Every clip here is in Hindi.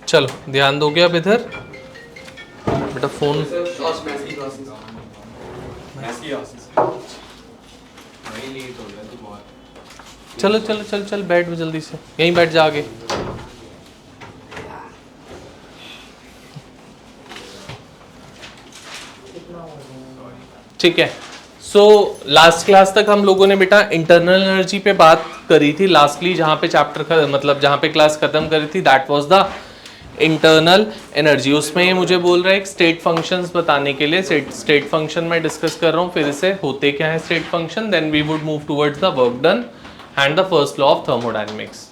चलो ध्यान दोगे अब इधर बेटा फोन। चलो चलो चल चल बैठ जल्दी से, यहीं बैठ जा आगे। ठीक है। सो लास्ट क्लास तक हम लोगों ने बेटा इंटरनल एनर्जी पे बात करी थी। लास्टली जहां पे चैप्टर मतलब जहां पे क्लास खत्म करी थी that was the internal energy. उसमें ये मुझे बोल रहा है एक स्टेट फंक्शंस बताने के लिए। स्टेट फंक्शन में डिस्कस कर रहा हूँ फिर से होते क्या है state function, then we would move towards the work done and the first law of thermodynamics.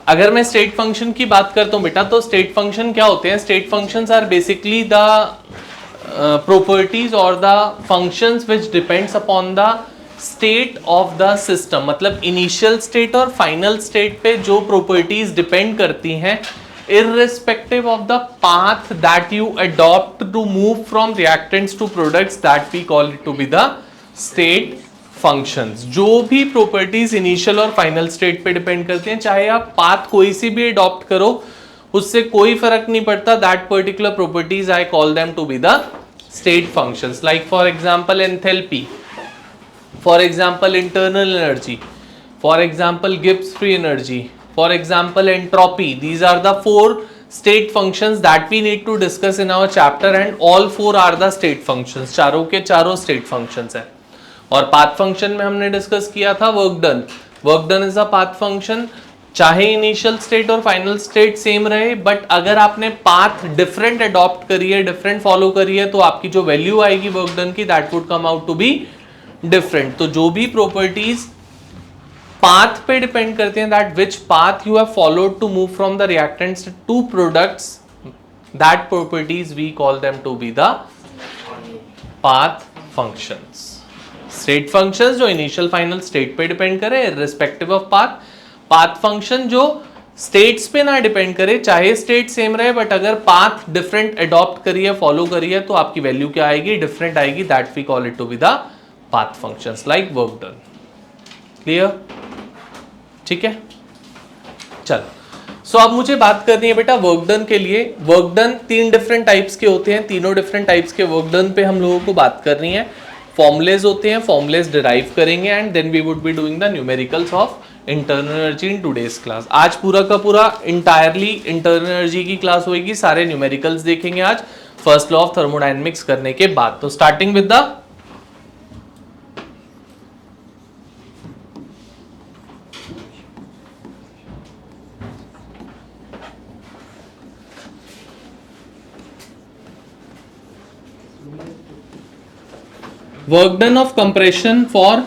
अगर मैं स्टेट फंक्शन की बात करता हूँ बेटा तो स्टेट फंक्शन क्या होते हैं? State functions are basically the properties or the functions which depends upon the state of the system। मतलब initial state और final state पे जो properties depend करती हैं irrespective of the path that you adopt to move from reactants to products, that we call it to be the state functions। जो भी properties initial और final state पे depend करती हैं, चाहे आप path कोई सी भी adopt करो उससे कोई फर्क नहीं पड़ता, that particular properties I call them to be the state functions। like for example enthalpy, for example internal energy, for example Gibbs free energy, for example entropy। these are the four state functions that we need to discuss in our chapter and all four are the state functions। चारों के चारों state functions है। और path function में हमने डिस्कस किया था work done. Work done is a path function। चाहे इनिशियल स्टेट और फाइनल स्टेट सेम रहे बट अगर आपने पाथ डिफरेंट अडॉप्ट करी है, डिफरेंट फॉलो करी है तो आपकी जो वैल्यू आएगी वर्क डन की that would come out to be different. तो जो भी प्रॉपर्टीज पाथ पे डिपेंड करते हैं that which path you have followed to move from the reactants to products, that properties we call them to be the path functions. State functions जो इनिशियल फाइनल स्टेट पे डिपेंड करे irrespective of path. Path function जो स्टेट्स पे ना डिपेंड करे, चाहे स्टेट सेम रहे बट अगर पाथ डिफरेंट अडॉप्ट करी है फॉलो करी है तो आपकी वैल्यू क्या आएगी? डिफरेंट आएगी। That we call it to be the path functions like work done. Clear? ठीक है, चलो। सो अब मुझे बात करनी है बेटा वर्क डन के लिए। वर्क डन तीन डिफरेंट टाइप्स के होते हैं, तीनों डिफरेंट टाइप्स के वर्क डन पे हम लोगों को बात करनी है। फॉर्मुलेज होते हैं, फॉर्मुलेज डिराइव करेंगे and then we would be doing the numericals of internal energy in today's class. आज पूरा का पूरा इंटायरली इंटरनल एनर्जी की क्लास होगी, सारे न्यूमेरिकल्स देखेंगे आज फर्स्ट लॉ ऑफ थर्मोडायनेमिक्स करने के बाद। तो starting with the work done of compression for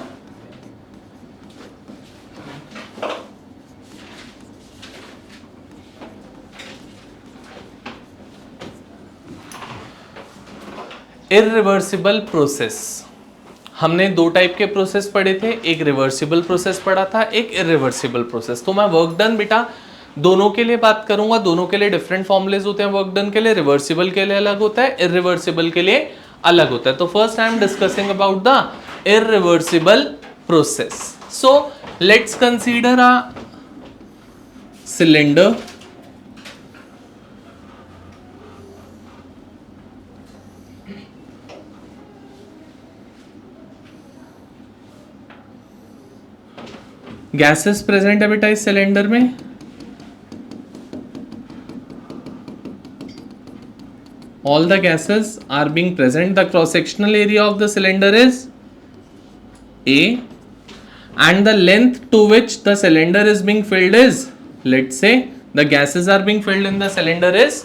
irreversible process. हमने दो टाइप के प्रोसेस पढ़े थे, एक रिवर्सिबल प्रोसेस पढ़ा था, एक इरिवर्सिबल प्रोसेस। तो मैं वर्क डन बेटा दोनों के लिए बात करूंगा, दोनों के लिए डिफरेंट फॉर्मुलेज होते हैं। वर्क डन के लिए रिवर्सिबल के लिए अलग होता है, इरिवर्सिबल के लिए अलग होता है। तो first I am discussing about the irreversible process. So let's consider a cylinder gases present है बेटा इस सिलेंडर में। All the gases are being present. The cross sectional area of the cylinder is A and the length to which the cylinder is being filled is, let's say the gases are being filled in the cylinder is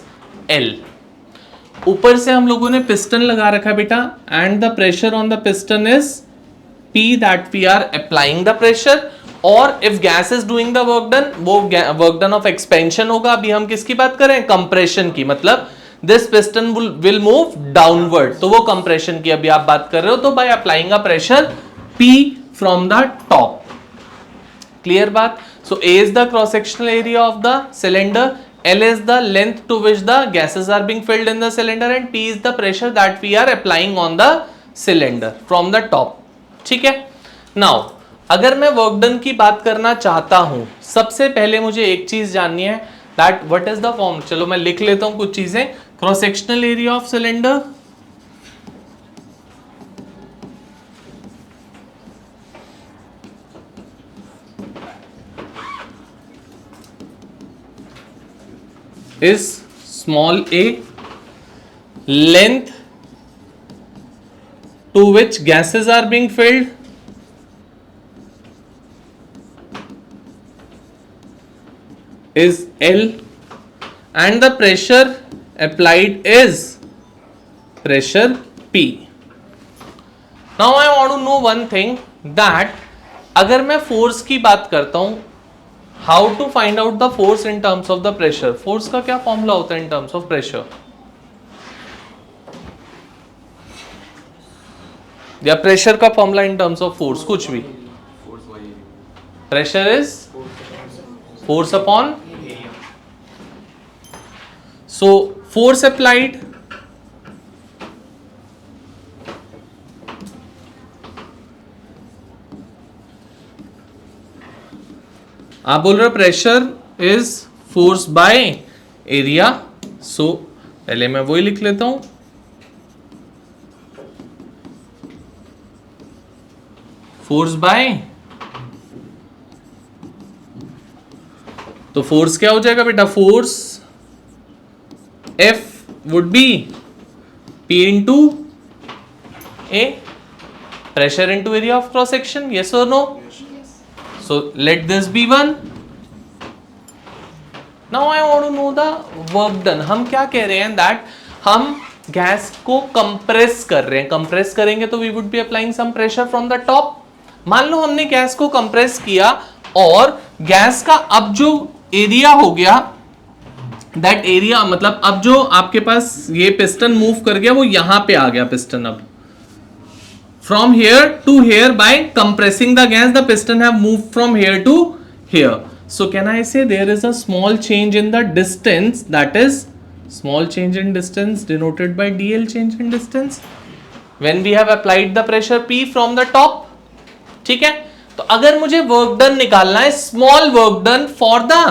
L। ऊपर से हम लोगों ने पिस्टन लगा रखा है बेटा and the pressure on the piston is P, that we are applying the pressure। और if gas is doing the work done, वो work done of expansion होगा। अभी हम किसकी बात करें? कंप्रेशन की। मतलब this piston will move downward, तो वो कंप्रेशन की अभी आप बात कर रहे हो। तो by applying a pressure P from the top। Clear बात? So A is the cross sectional area of the cylinder, L is the length to which the gases are being filled in the cylinder and P is the pressure that we are applying on the cylinder from the top। ठीक है। Now अगर मैं वर्क डन की बात करना चाहता हूं, सबसे पहले मुझे एक चीज जाननी है that what is the form, चलो मैं लिख लेता हूं कुछ चीजें. Cross sectional area of cylinder is small a, length to which gases are being filled is L, and the pressure applied is pressure P. Now I want to know one thing, that अगर मैं फोर्स की बात करता हूं, how to find out the force in terms of the pressure. Force का क्या फॉर्मूला होता है इन टर्म्स ऑफ प्रेशर, या प्रेशर का formula in terms of force, कुछ भी. Pressure is force upon, so force applied आप बोल रहे हो pressure is force by area, so पहले मैं वही लिख लेता हूं. फोर्स बाय, तो फोर्स क्या हो जाएगा बेटा, force F would be P into A, pressure into area of cross section. Yes or no? So let this be 1. Now I want to know the work done. हम क्या कह रहे हैं, that हम गैस को कंप्रेस कर रहे हैं. कंप्रेस करेंगे तो we would be applying some pressure from the top. मान लो हमने गैस को कंप्रेस किया और गैस का अब जो एरिया हो गया, दैट एरिया मतलब अब जो आपके पास ये पिस्टन मूव कर गया वो यहां पे आ गया पिस्टन. अब from here to here, by compressing the gas the piston have moved from here to here. So can I say there is a small change in the distance, that is small change in distance denoted by dl, change in distance, when we have applied the pressure P from the top. ठीक है, तो अगर मुझे वर्क डन निकालना है, small work done for the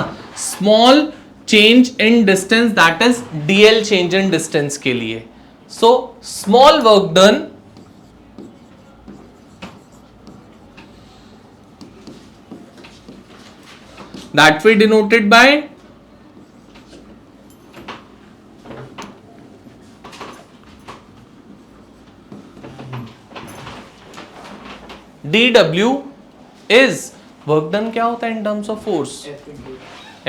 small change in distance, that is dl change in distance के लिए. So small work done that we denoted by dw is work done. क्या होता है in terms of force,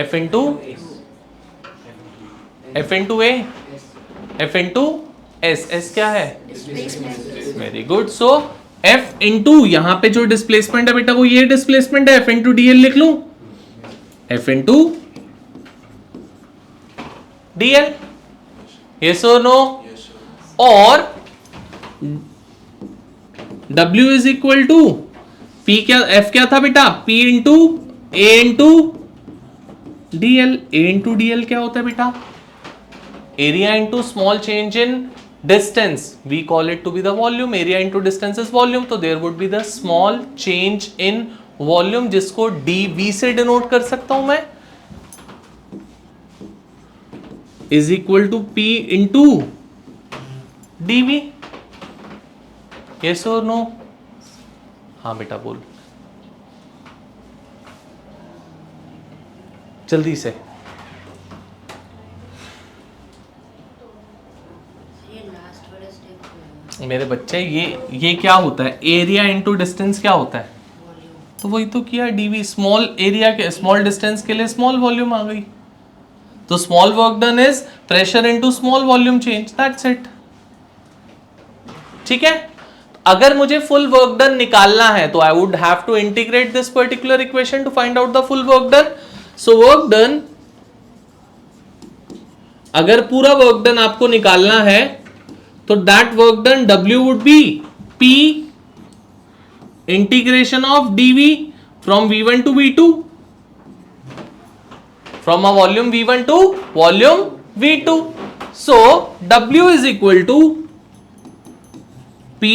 F into A, F into S. S क्या है, वेरी गुड. सो F into यहां पे जो डिस्प्लेसमेंट है बेटा वो ये डिस्प्लेसमेंट है, F into dl लिख लूं, F into dl. yes or no? yes, और W is equal to P, क्या F क्या था बेटा, P into A into dl. A into dl क्या होता है बेटा, area into small change in distance, we call it to be the volume. area into distance is volume, तो there would be the small change in volume, जिसको dV से डिनोट कर सकता हूं मैं, is equal to P into dV. Yes or no? हाँ बेटा बोल जल्दी से. मेरे बच्चे ये क्या होता है, एरिया इंटू डिस्टेंस क्या होता है, तो वही तो किया dV. स्मॉल एरिया के स्मॉल डिस्टेंस के लिए स्मॉल वॉल्यूम आ गई, तो small work done is pressure into small volume change, that's it. ठीक है, अगर मुझे फुल वर्क डन निकालना है तो I would have to integrate this particular equation to find out the full work done. So work done, अगर पूरा वर्क डन आपको निकालना है तो that work done W would be P integration of dV from V1 to V2, from a volume V1 to volume V2. So W is equal to P,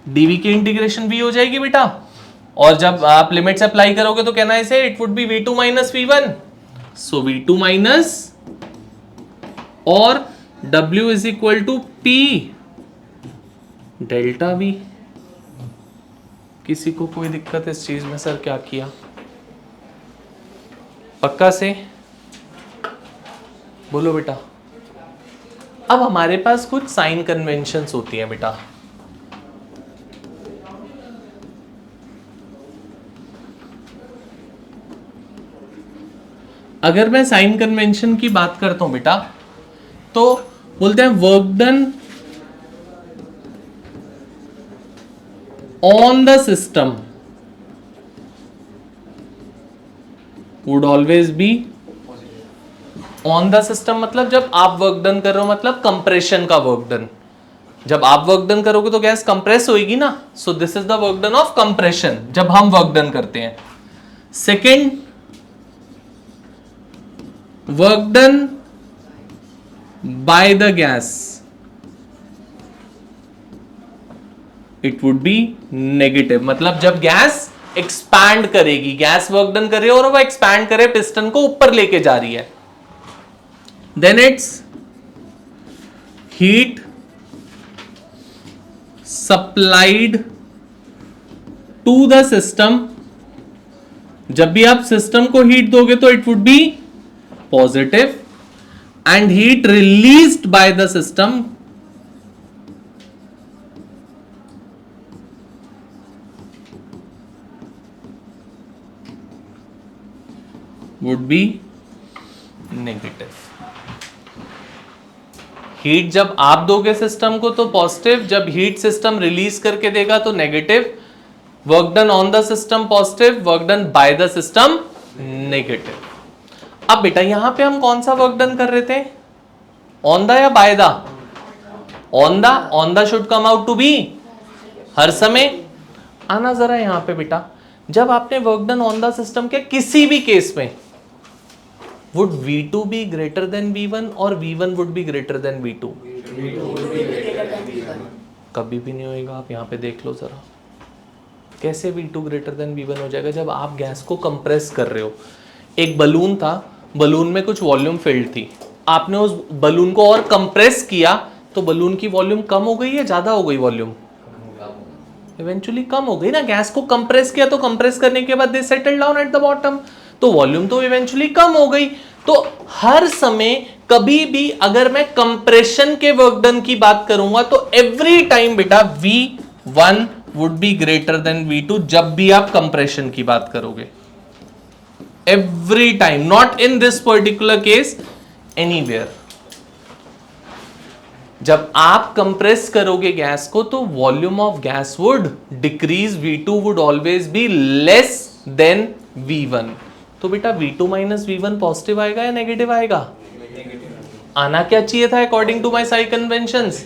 dV की इंटीग्रेशन भी हो जाएगी बेटा, और जब आप लिमिट्स अप्लाई करोगे तो कहना है इसे it would be v2 minus v1, so v2 minus और w is equal to p delta v। किसी को कोई दिक्कत इस चीज में? सर क्या किया? पक्का से बोलो बेटा। अब हमारे पास कुछ साइन कन्वेंशंस होती हैं बेटा। अगर मैं साइन कन्वेंशन की बात करता हूं बेटा तो बोलते हैं work done on the system would always be on the system, मतलब जब आप वर्क डन कर रहे हो, मतलब कंप्रेशन का वर्क डन। जब आप वर्क डन करोगे तो गैस कंप्रेस होएगी ना, so this is the work done of compression जब हम वर्क डन करते हैं। Second, work done by the gas, it would be negative, मतलब जब गैस एक्सपैंड करेगी, गैस वर्क डन कर रही है और वो एक्सपैंड करे, पिस्टन को ऊपर लेके जा रही है, then it's heat supplied to the system. जब भी आप सिस्टम को हीट दोगे तो it would be positive, and heat released by the system would be negative. Heat जब आप दोगे सिस्टम को तो पॉजिटिव, जब हीट सिस्टम रिलीज करके देगा तो negative. Work done on the system positive, work done by the system negative. अब बेटा यहां पे हम कौन सा वर्क डन कर रहे थे, ऑन द या by the? On the. On the should come out to be हर समय। आना जरा यहां पे बेटा, जब आपने work done on the system के किसी भी केस में would V2 be greater than V1 और V1 would be greater than V2? कभी भी नहीं होएगा। आप यहाँ पे देख लो जरा, कैसे V2 greater than V1 हो जाएगा? जब आप गैस को कंप्रेस कर रहे हो, एक बलून था, बलून में कुछ वॉल्यूम फिल्ड थी, आपने उस बलून को और कंप्रेस किया तो बलून की वॉल्यूम कम हो गई या ज्यादा हो गई? वॉल्यूम इवेंचुअली कम हो गई ना। गैस को कंप्रेस किया तो कंप्रेस करने के बाद they settle down at the bottom, तो वॉल्यूम तो इवेंचुअली कम हो गई। तो हर समय कभी भी अगर मैं कंप्रेशन के वर्क डन की बात करूंगा तो एवरी टाइम बेटा V1 would be greater then V2 जब भी आप कंप्रेशन की बात करोगे। Every time, not in this particular case, anywhere. जब आप कंप्रेस करोगे गैस को तो volume of gas would decrease, V2 would always be less than V1। तो बेटा V2 माइनस V1 पॉजिटिव आएगा या नेगेटिव आएगा? आना क्या चाहिए था according to my sign conventions?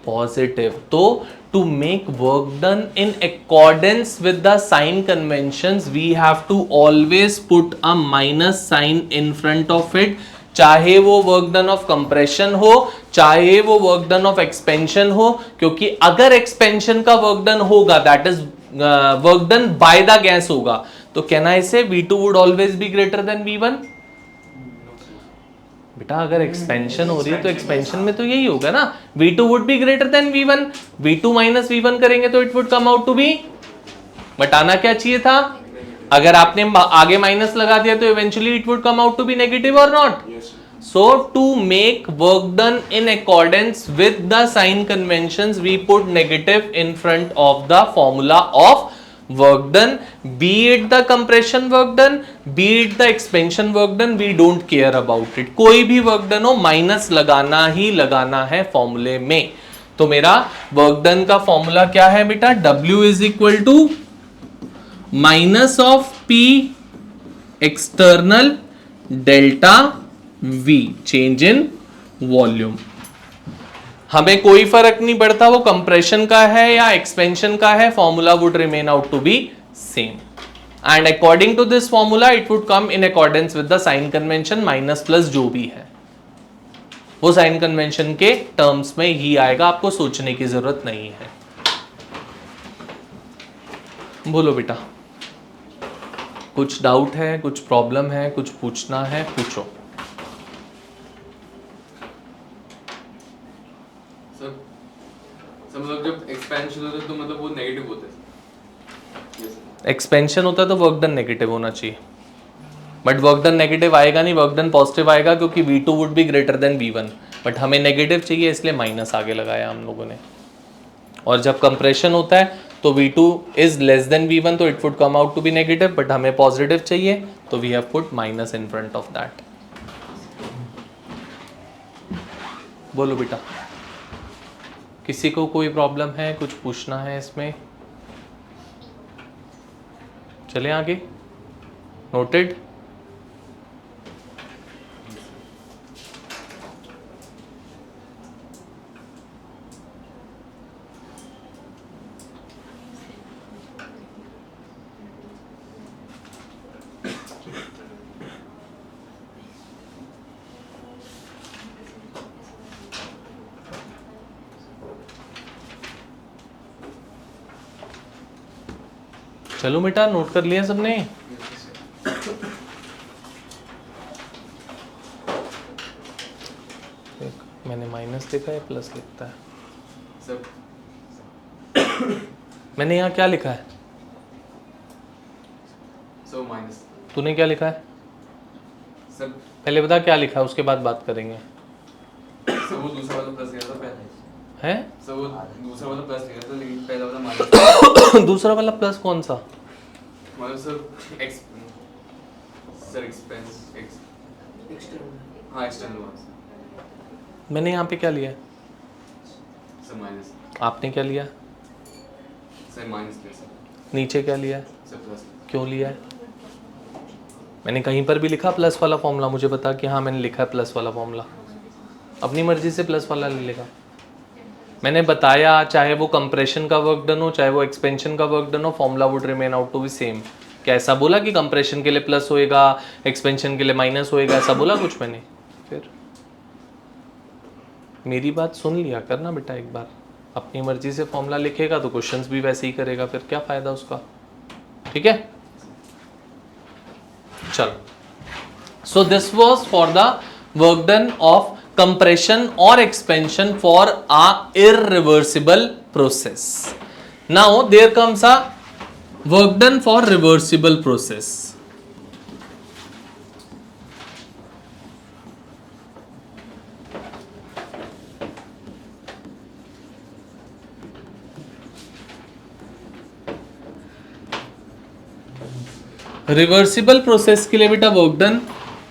Positive. तो to make work done in accordance with the sign conventions we have to always put a minus sign in front of it, चाहे वो वर्क डन ऑफ कंप्रेशन हो, चाहे वो वर्क डन ऑफ एक्सपेंशन हो, क्योंकि अगर एक्सपेंशन का वर्क डन होगा that is work done by the gas होगा, तो कहना इसे V2 would always be greater than V1। बेटा अगर एक्सपेंशन हो रही है तो एक्सपेंशन में तो यही होगा ना, V2 would be greater than V1। V2 minus V1 करेंगे तो it would come out to be, but आना क्या चाहिए था? अगर आपने आगे माइनस लगा दिया तो eventually it would come out to be negative or not. So to make work done in accordance with the sign conventions, we put negative in front of the formula of work done, be it the compression work done, be it the expansion work done, we don't care about it। कोई भी work done हो माइनस लगाना ही लगाना है फॉर्मूले में। तो मेरा work done का फॉर्मूला क्या है बेटा? W is equal to minus of P external delta V change in volume. हमें कोई फर्क नहीं पड़ता वो कंप्रेशन का है या एक्सपेंशन का है, formula would remain out to be same, and according to this formula it would come in accordance with the sign convention, minus plus जो भी है वो साइन कन्वेंशन के टर्म्स में ही आएगा, आपको सोचने की जरूरत नहीं है। बोलो बेटा। कुछ डाउट है, कुछ प्रॉब्लम है, कुछ पूछना है, पूछो। सर मतलब जब एक्सपेंशन होता है तो मतलब वो नेगेटिव होता है। एक्सपेंशन होता है तो वर्क डन नेगेटिव होना चाहिए, बट वर्क डन नेगेटिव आएगा नहीं, वर्क डन पॉजिटिव आएगा क्योंकि V2 would be greater than V1, but हमें नेगेटिव चाहिए इसलिए माइनस आगे लगाया हम लोगों ने। और जब कंप्रेशन होता है तो V2 is less than V1 तो it would come out to be negative, but हमें पॉजिटिव चाहिए तो we have put minus in front of that. बोलो बेटा, किसी को कोई प्रॉब्लम है, कुछ पूछना है इसमें? चले आगे। नोटेड। चलो बेटा, नोट कर लिया सबने? मैंने माइनस लिखा है, प्लस लिखता है सर। मैंने यहाँ क्या लिखा है? Sir minus. तूने क्या लिखा है? सर पहले बता क्या लिखा है, उसके बाद बात करेंगे। सर वो दूसरा वाला प्लस लिया था पहले। है सर वो दूसरा वाला प्लस लिया था लेकिन पहला वाला माइनस। दूसरा वाला प्लस कौन सा? मतलब सर सर एक्सपेंस हाँ एक्सटर्नल वन। मैंने यहाँ पे क्या लिया है? Sir minus. आपने क्या लिया? सर माइनस लिया सर। नीचे क्या लिया है? Sir plus. क्यों लिया है? मैंने कहीं पर भी लिखा प्लस वाला फॉर्मूला? मुझे बता कि हाँ मैंने लिखा है प्लस वाला फॉर्मूला। अपनी मर्जी से प्लस वाला ले लेगा। मैंने बताया चाहे वो कंप्रेशन का वर्क डन हो चाहे वो एक्सपेंशन का वर्क डन हो, formula would remain out to be same. क्या ऐसा बोला कि कंप्रेशन के लिए प्लस होएगा, एक्सपेंशन के लिए माइनस होएगा? ऐसा बोला कुछ मैंने? फिर मेरी बात सुन लिया करना बेटा एक बार। अपनी मर्जी से फॉर्मूला लिखेगा तो क्वेश्चंस भी वैसे ही करेगा, फिर क्या फायदा उसका? ठीक है, चलो। So this was for the work done of compression or expansion for a irreversible process. Now there comes a work done for reversible process. Reversible process के लिए बेटा वर्क डन,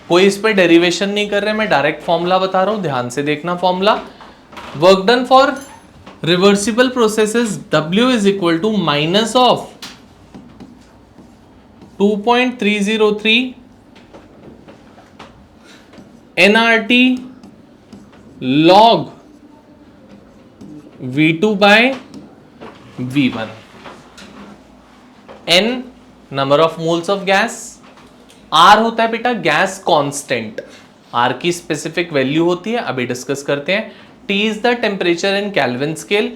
कोई इस पे डेरिवेशन नहीं कर रहे, मैं डायरेक्ट फॉर्मूला बता रहा हूं, ध्यान से देखना formula. Work done for reversible processes W is equal to minus of 2.303 nRT log V2 by V1। N number of moles of gas, R होता है बेटा गैस कांस्टेंट, R की स्पेसिफिक वैल्यू होती है, अभी डिस्कस करते हैं। T is the temperature in kelvin scale,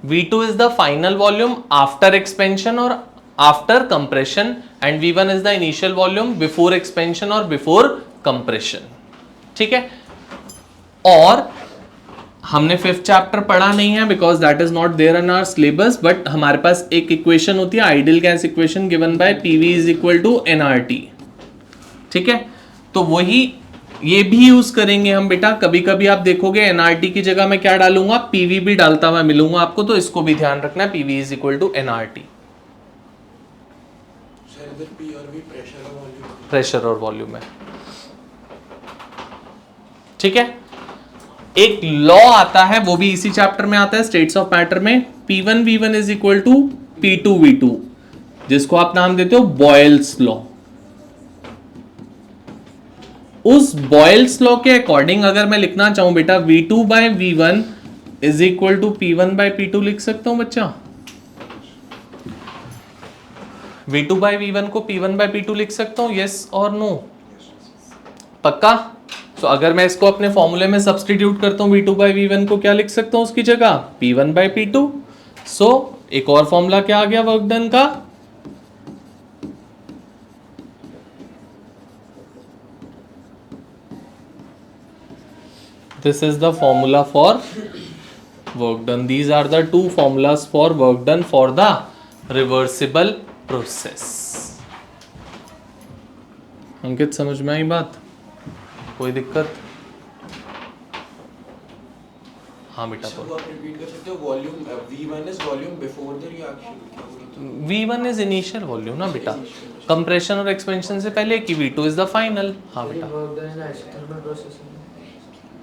V2 is the final volume after expansion और after compression, and V1 is the initial volume before expansion और बिफोर कंप्रेशन। ठीक है, और हमने 5th चैप्टर पढ़ा नहीं है because that is not there in our syllabus, but हमारे पास एक इक्वेशन होती है ideal gas equation given by PV is equal to nRT। ठीक है, तो वही ये भी यूज करेंगे हम बेटा। कभी कभी आप देखोगे nRT की जगह मैं क्या डालूंगा, PV भी डालता हुआ मिलूंगा आपको, तो इसको भी ध्यान रखना है, PV is equal to nRT। Pressure और वॉल्यूम है। ठीक है, एक लॉ आता है वो भी इसी चैप्टर में आता है स्टेट्स ऑफ मैटर में, P1 V1 is equal to P2 V2, जिसको आप नाम देते हो बॉयल्स लॉ। उस बॉयल्स लॉ के अकॉर्डिंग अगर मैं लिखना चाहूं बेटा V2 by V1 is equal to P1 by P2 लिख सकता हूं बच्चा? V2 बाय V1 को P1 बाय P2 लिख सकता हूं, यस और नो? पक्का? तो अगर मैं इसको अपने फॉर्मूले में सब्स्टिट्यूट करता हूं V2 बाय V1 को क्या लिख सकता हूं उसकी जगह? P1 by P2। सो एक और फॉर्मूला क्या आ गया वर्क डन का? This is the formula for work done. These are the two formulas for work done for the reversible process. अंकित समझ में आई बात? कोई दिक्कत? हाँ बेटा बोलो। आप रिपीट कर सकते हो volume V1 is volume before the reaction. V1 is initial volume ना बेटा, कंप्रेशन और एक्सपेंशन से पहले की V2 इज द फाइनल। हाँ बेटा,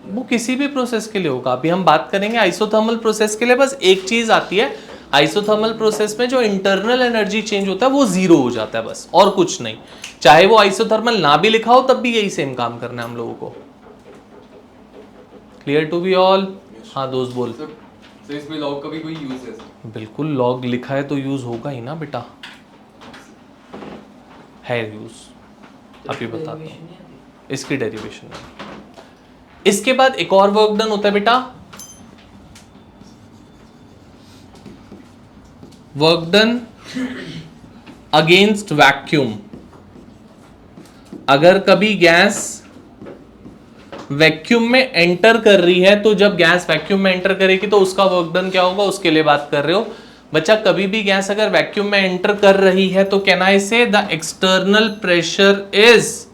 वो किसी भी प्रोसेस के लिए होगा। अभी हम बात करेंगे आइसोथर्मल प्रोसेस के लिए। बस एक चीज आती है, आइसोथर्मल प्रोसेस में जो इंटरनल एनर्जी चेंज होता है वो जीरो हो जाता है, बस और कुछ नहीं। चाहे वो आइसोथर्मल ना भी लिखा हो तब भी यही सेम काम करना है हम लोगों को। Clear to be all? हाँ दोस्त बोल। तो इसमें लॉग का भी कोई यूज है सर? बिल्कुल, लॉग लिखा है तो यूज होगा ही ना बेटा, है यूज। अभी बताता हूँ इसकी डेरिवेशन है। इसके बाद एक और वर्क डन होता है बेटा, वर्क डन अगेंस्ट वैक्यूम। अगर कभी गैस वैक्यूम में एंटर कर रही है तो जब गैस वैक्यूम में एंटर करेगी तो उसका वर्क डन क्या होगा, उसके लिए बात कर रहे हो बच्चा। कभी भी गैस अगर वैक्यूम में एंटर कर रही है तो कैन आई से the external pressure is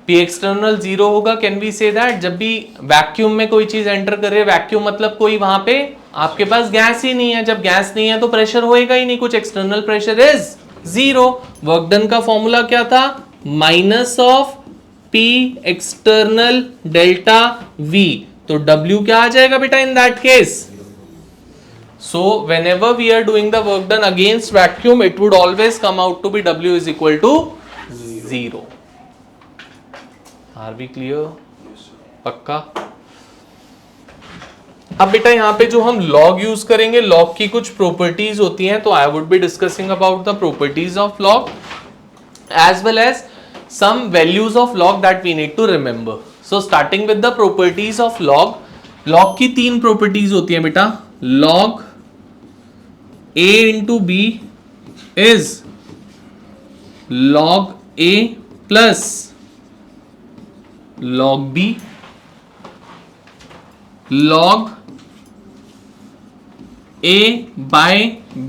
P external zero होगा। कैन वी से दैट जब भी वैक्यूम में कोई चीज एंटर कर रही है, वैक्यूम मतलब कोई वहां पे आपके पास गैस ही नहीं है। जब गैस नहीं है तो प्रेशर होएगा ही नहीं, कुछ external pressure is zero. Work done का फॉर्मूला क्या था, minus of P external delta V। तो W क्या आ जाएगा बेटा in that case? So whenever we are doing the work done against vacuum, it would always come out to be W is equal to 0. Are we clear? पक्का? अब बेटा यहाँ पे जो हम log यूज करेंगे, log की कुछ प्रॉपर्टीज होती हैं, तो I would be discussing about the properties of log as well as some values of log that we need to remember. So starting with the properties of log, log की तीन प्रॉपर्टीज होती हैं बेटा। log A into B is log A plus log B, log A by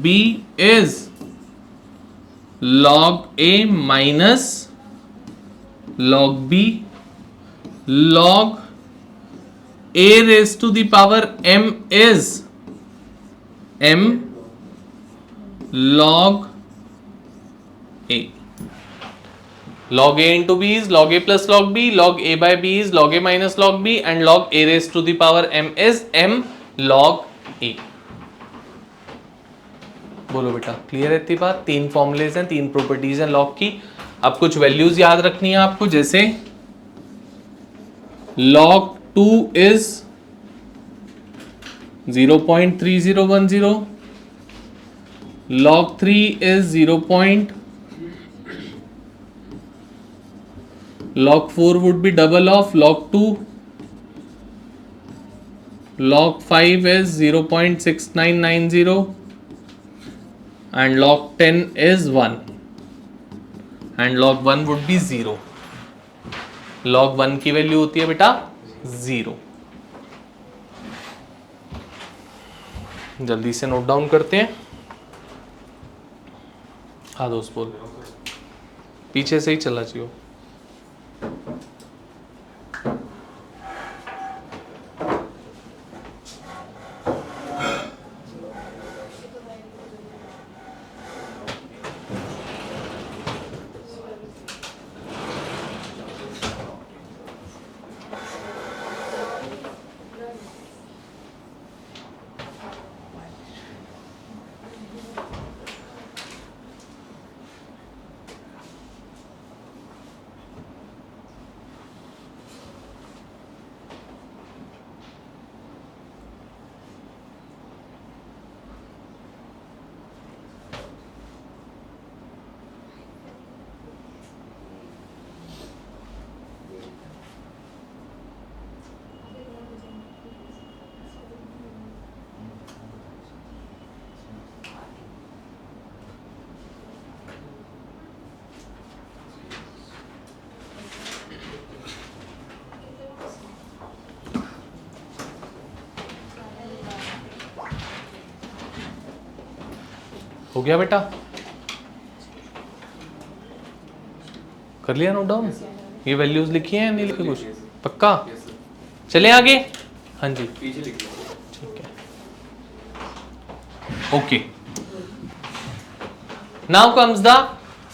B is log A minus log B, log A raised to the power M is M log A. Log A into B is log A plus log B, log A by B is log A minus log B, and log A raised to the power M is M log A. बोलो बेटा, क्लियर है इतनी बात? तीन फॉर्मुलेज हैं, तीन प्रॉपर्टीज हैं लॉग की। अब कुछ वैल्यूज याद रखनी है आपको, जैसे log 2 is 0.3010, log 3 is 0. Log 4 would be double of log 2. Log 5 is 0.6990 and log 10 is 1 and log 1 would be 0. log 1 की वैल्यू होती है बेटा 0। जल्दी से नोट डाउन करते हैं। हाँ दोस्त बोल, पीछे से ही चला चाहिए। हो गया बेटा, कर लिया नोट डाउन? ये वैल्यूज लिखी हैं नहीं लिखी कुछ? पक्का? यस सर, चले आगे। हाँ जी पीछे लिख लो। ठीक है, okay. Now comes the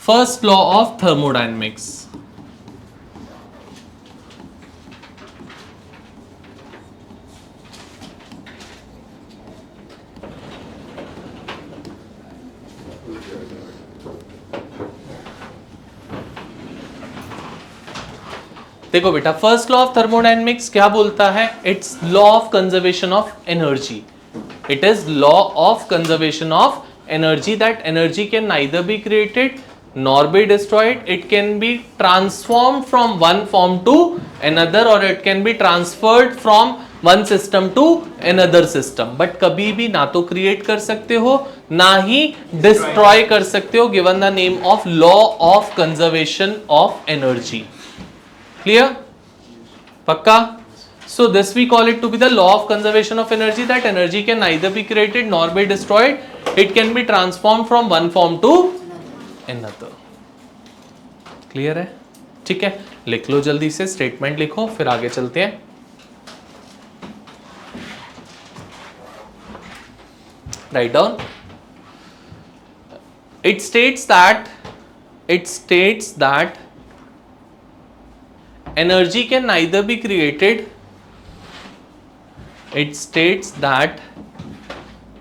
first law of thermodynamics. देखो बेटा, फर्स्ट लॉ ऑफ थर्मोडायनेमिक्स क्या बोलता है? It's law of conservation of energy. It is law of conservation of energy, that energy can neither be created nor be destroyed. It can be transformed from one form to another, or it can be transferred from one system to another system. But कभी भी ना तो create कर सकते हो ना ही destroy कर सकते हो, given the name of law of conservation of energy. Clear? पक्का? So this we call it to be the law of conservation of energy, that energy can neither be created nor be destroyed. It can be transformed from one form to another. Clear है? ठीक है, लिख लो जल्दी से, स्टेटमेंट लिखो फिर आगे चलते हैं। Write down. It states that energy can neither be created, it states that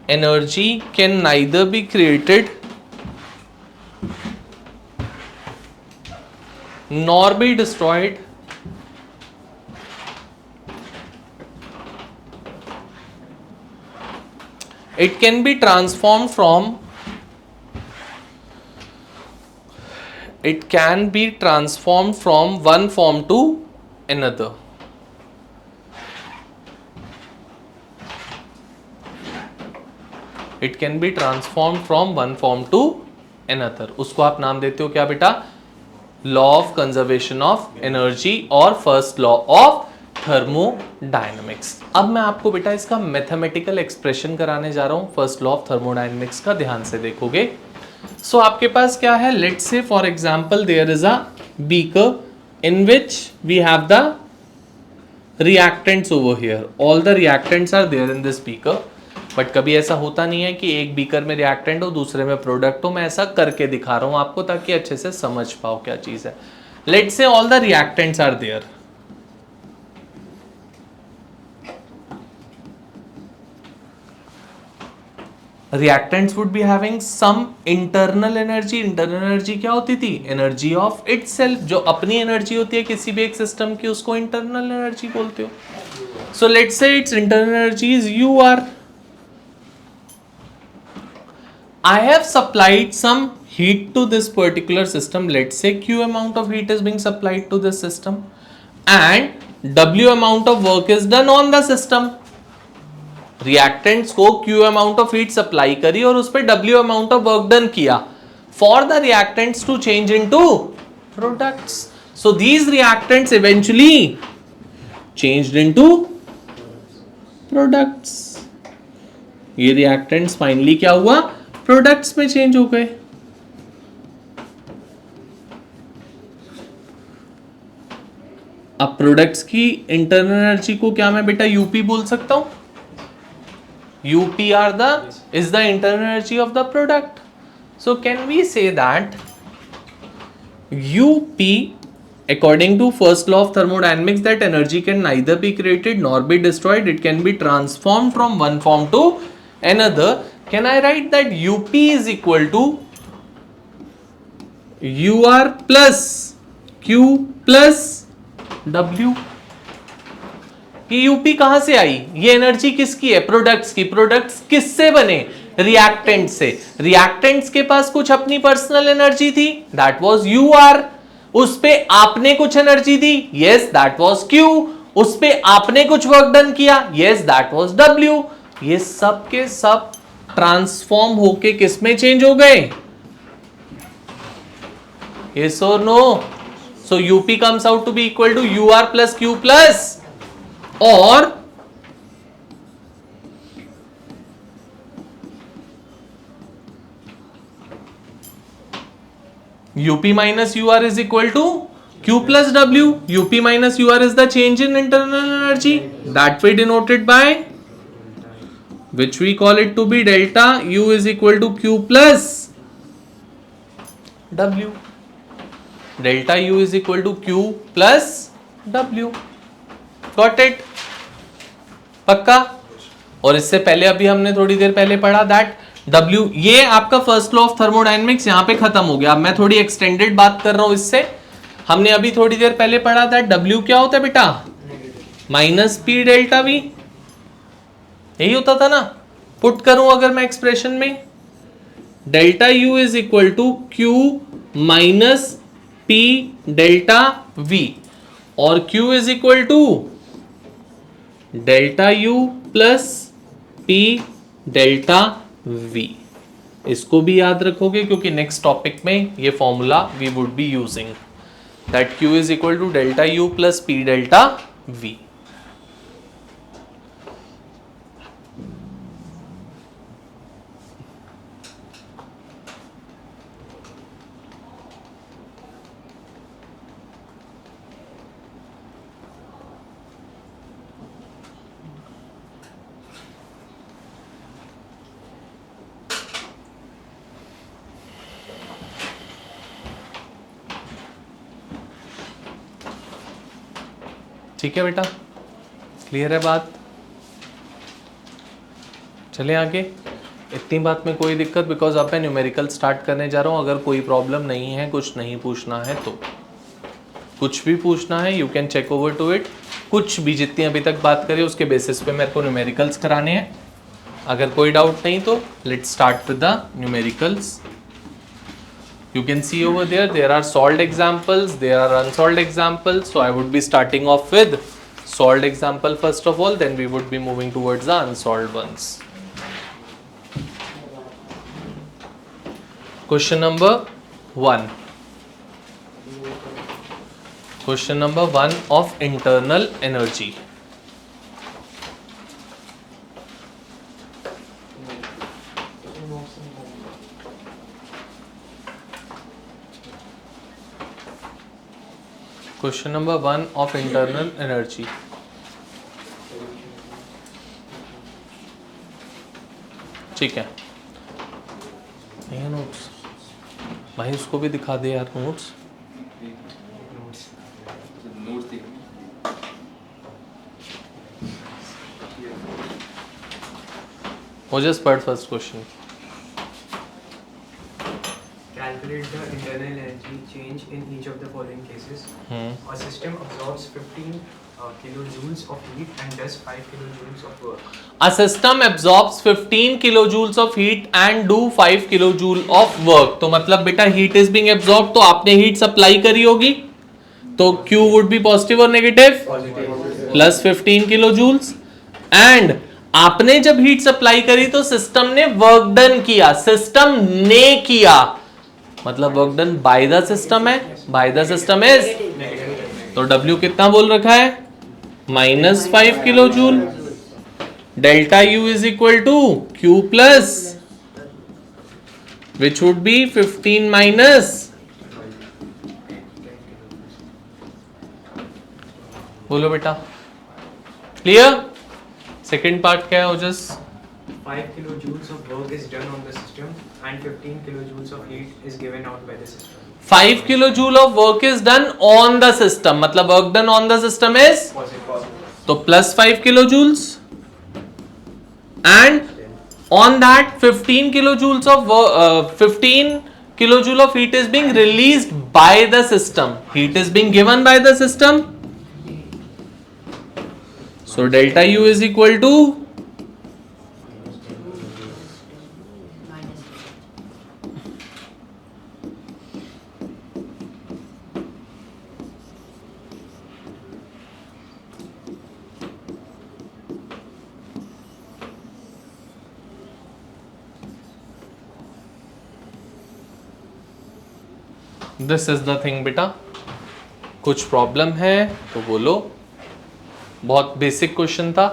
energy can neither be created nor be destroyed it can be transformed from one form to another. It can be transformed from one form to another. उसको आप नाम देते हो क्या बेटा? Law of conservation of energy और फर्स्ट लॉ ऑफ थर्मोडायनेमिक्स। अब मैं आपको बेटा इसका मैथमेटिकल एक्सप्रेशन कराने जा रहा हूं फर्स्ट लॉ ऑफ थर्मोडायनेमिक्स का, ध्यान से देखोगे। सो आपके पास क्या है? Let's say for example there is a beaker in which we have the reactants over here, all the reactants are there in this beaker. But कभी ऐसा होता नहीं है कि एक बीकर में रिएक्टेंट हो दूसरे में प्रोडक्ट हो। मैं ऐसा करके दिखा रहा हूं आपको ताकि अच्छे से समझ पाओ क्या चीज है। Let's say all the reactants are there, reactants would be having some internal energy. Internal energy क्या होती थी? Energy of itself. जो अपनी एनर्जी होती है किसी भी एक सिस्टम की उसको इंटरनल एनर्जी बोलते हो। So let's say it's internal energy is UR. I have supplied some heat to this particular system. Let's say Q amount of heat is being supplied to this system and W amount of work is done on the system. Reactants को Q amount of heat supply करी और उस पर W amount of work done किया for the reactants to change into products. So these reactants eventually changed into products. ये reactants finally क्या हुआ? प्रोडक्ट्स में चेंज हो गए। अब प्रोडक्ट्स की इंटरनल एनर्जी को क्या मैं बेटा यूपी बोल सकता हूं? UPR is the internal energy of the product. So can we say that UP, according to first law of thermodynamics, that energy can neither be created nor be destroyed. It can be transformed from one form to another. Can I write that UP is equal to UR plus Q plus W? ये UP कहां से आई? ये एनर्जी किसकी है? प्रोडक्ट्स की। प्रोडक्ट्स किससे बने? रिएक्टेंट से। रिएक्टेंट्स के पास कुछ अपनी पर्सनल एनर्जी थी, दैट वाज UR। उस पे आपने कुछ energy the, yes that was Q। उस पे आपने कुछ वर्क डन किया, यस दैट वाज W। ये सब के सब ट्रांसफॉर्म होके किस में चेंज हो गए? Yes or no? So UP comes out to be equal to UR plus Q plus, or UP minus UR is equal to Q plus W. UP minus UR is the change in internal energy that we denoted by, which we call it to be delta U is equal to Q plus W. Delta U is equal to Q plus W. Got it? पक्का? और इससे पहले अभी हमने थोड़ी देर पहले पढ़ा दैट W, ये आपका फर्स्ट लॉ ऑफ थर्मोडायनेमिक्स यहाँ पे खत्म हो गया. अब मैं थोड़ी एक्सटेंडेड बात कर रहा हूं इससे. हमने अभी थोड़ी देर पहले पढ़ा दैट W क्या होता है बेटा? Minus P delta we. यही होता था ना. पुट करूं अगर मैं एक्सप्रेशन में, delta U is equal to Q minus P delta V और Q is equal to delta U plus P delta V. इसको भी याद रखोगे क्योंकि नेक्स्ट टॉपिक में ये formula we would be using that Q is equal to delta U plus P delta V. ठीक है बेटा, क्लियर है बात? चले आगे. इतनी बात में कोई दिक्कत, बिकॉज अब मैं न्यूमेरिकल स्टार्ट करने जा रहा हूं. अगर कोई प्रॉब्लम नहीं है, कुछ नहीं पूछना है तो कुछ भी पूछना है, you can check over to it. कुछ भी जितनी अभी तक बात करें उसके बेसिस पे मेरे को न्यूमेरिकल्स कराने हैं. अगर कोई डाउट नहीं तो let's start with the numericals. You can see over there are solved examples, there are unsolved examples. So I would be starting off with solved example first of all, then we would be moving towards the unsolved ones. Question number 1. Question number 1 of internal energy. Question number 1 of internal energy. ठीक है. ये नोट्स भाई उसको भी दिखा दे यार नोट्स. वो जस्ट पढ़ first question. Calculate the internal energy change in each of the following cases. A system absorbs 15 kilojoules of heat and does 5 kilojoules of work. A system absorbs 15 kilojoules of heat and do 5 kilojoule of work. तो मतलब बेटा heat is being absorbed, तो आपने heat supply करी होगी, तो Q would be positive और negative? Plus 15 kilojoules. And आपने जब heat supply करी तो सिस्टम ने work done किया. सिस्टम ने किया मतलब work done by the system है. बाय द सिस्टम इज, तो W कितना बोल रखा है? Minus 5 kilo joule. Delta U is equal to Q plus which would be 15 minus. बोलो बेटा, क्लियर? सेकेंड पार्ट क्या है Ojas? 5 kilojoules of work is done on the system and 15 kilojoules of heat is given out by the system. 5 kilojoule of work is done on the system, मतलब work done on the system is तो plus 5 kilojoules and on that 15 kilojoules of 15 kilojoule of heat is being released by the system. Heat is being given by the system. So delta U is equal to this is the thing बेटा. कुछ प्रॉब्लम है तो बोलो. बहुत बेसिक क्वेश्चन था.